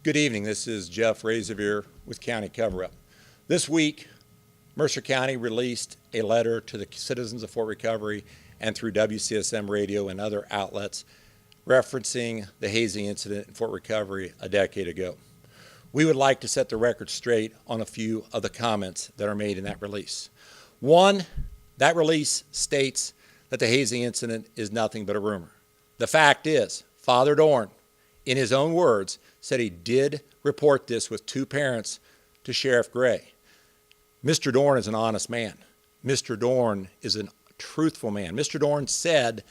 Good evening. This is Jeff Razorvier with County Coverup. This week, Mercer County released a letter to the citizens of Fort Recovery and through WCSM radio and other outlets referencing the hazing incident in Fort Recovery a decade ago. We would like to set the record straight on a few of the comments that are made in that release. One, that release states that the hazing incident is nothing but a rumor. The fact is, Father Dorn, in his own words, said he did report this with two parents to Sheriff Gray. Mr. Dorn is an honest man. Mr. Dorn is a truthful man. Mr. Dorn said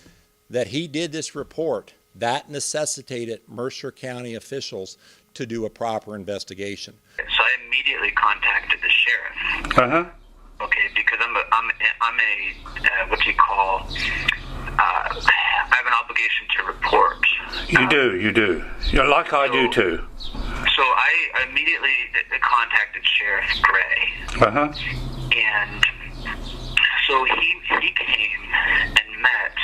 that he did this report. That necessitated Mercer County officials to do a proper investigation. So I immediately contacted the sheriff. Okay, because I'm a what do you call? I have an obligation to report. You do. You're like I do too. So I immediately contacted Sheriff Gray. And so he came and met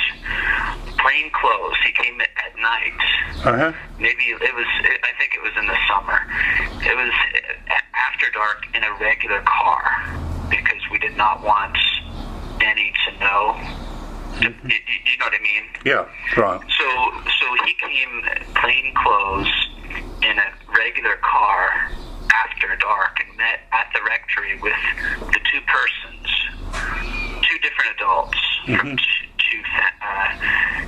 plain clothes. He came at night. Maybe I think it was in the summer. It was after dark in a regular car because we did not want Denny to know. You know what I mean? Yeah, right. So he came plain clothes in a regular car after dark and met at the rectory with the two persons, two different adults from two.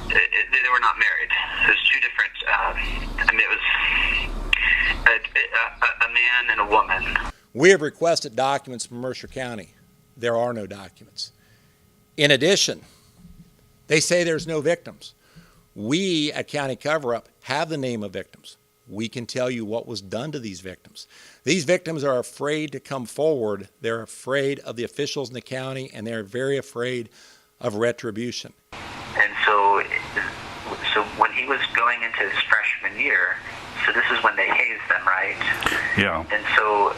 They were not married. It was two different. It was a man and a woman. We have requested documents from Mercer County. There are no documents. In addition, they say there's no victims. We at County Coverup have the name of victims. We can tell you what was done to these victims. These victims are afraid to come forward. They're afraid of the officials in the county, and they're very afraid of retribution. And so when he was going into his freshman year, so this is when they hazed them, right? Yeah. And so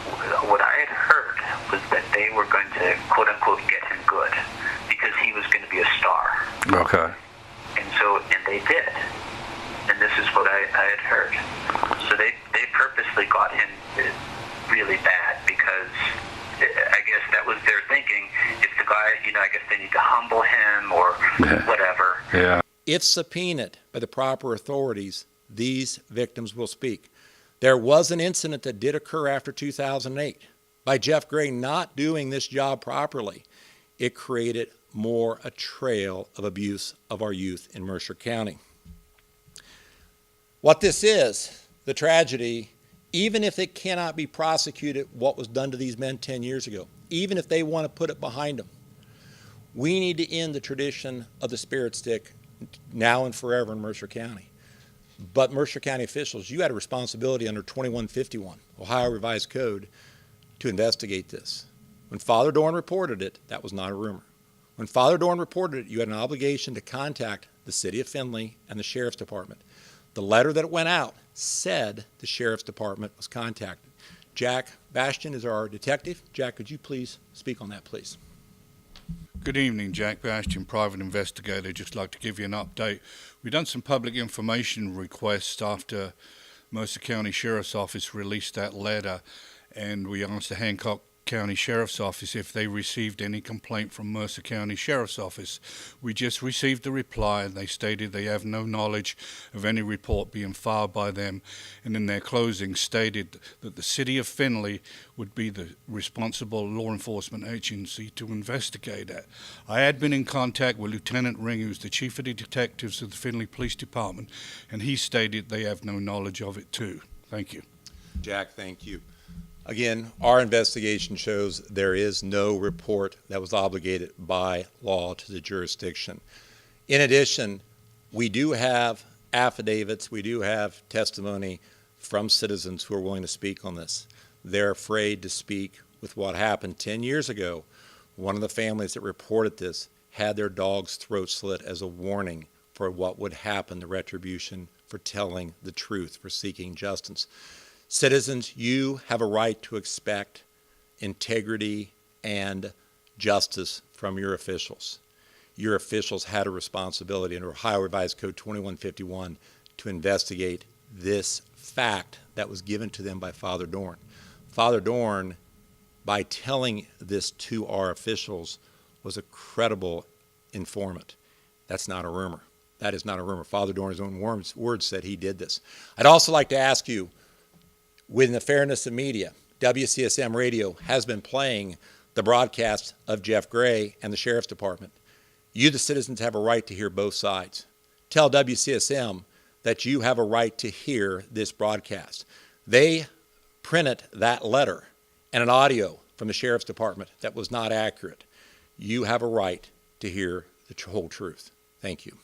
what I had heard was that they were going to, quote unquote, get him good because he was going to be a star. Okay. And they did. And this is what I had heard. So they purposely got him really bad because I guess that was their thinking. If the guy, I guess they need to humble him or whatever. Yeah. If subpoenaed by the proper authorities, these victims will speak. There was an incident that did occur after 2008. By Jeff Gray not doing this job properly, it created a trail of abuse of our youth in Mercer County. What this is, the tragedy, even if it cannot be prosecuted what was done to these men 10 years ago, even if they want to put it behind them, we need to end the tradition of the spirit stick now and forever in Mercer County. But Mercer County officials, you had a responsibility under 2151, Ohio Revised Code, to investigate this. When Father Dorn reported it, that was not a rumor. When Father Dorn reported it, you had an obligation to contact the City of Findlay and the Sheriff's Department. The letter that went out said the Sheriff's Department was contacted. Jack Bastian is our detective. Jack, could you please speak on that, please? Good evening, Jack Bastian, private investigator. Just like to give you an update. We've done some public information requests after Mercer County Sheriff's Office released that letter, and we asked the Hancock County Sheriff's Office if they received any complaint from Mercer County Sheriff's Office. We just received a reply, and they stated they have no knowledge of any report being filed by them, and in their closing stated that the City of Findlay would be the responsible law enforcement agency to investigate it. I had been in contact with Lieutenant Ring, who's the Chief of the Detectives of the Findlay Police Department, and he stated they have no knowledge of it too. Thank you. Jack, thank you. Again, our investigation shows there is no report that was obligated by law to the jurisdiction. In addition, we do have affidavits, we do have testimony from citizens who are willing to speak on this. They're afraid to speak with what happened 10 years ago. One of the families that reported this had their dog's throat slit as a warning for what would happen, the retribution for telling the truth, for seeking justice. Citizens, you have a right to expect integrity and justice from your officials. Your officials had a responsibility under Ohio Revised Code 2151 to investigate this fact that was given to them by Father Dorn. Father Dorn, by telling this to our officials, was a credible informant. That's not a rumor. That is not a rumor. Father Dorn's own words said he did this. I'd also like to ask you, within the fairness of media, WCSM Radio has been playing the broadcast of Jeff Gray and the Sheriff's Department. You, the citizens, have a right to hear both sides. Tell WCSM that you have a right to hear this broadcast. They printed that letter and an audio from the Sheriff's Department that was not accurate. You have a right to hear the whole truth. Thank you.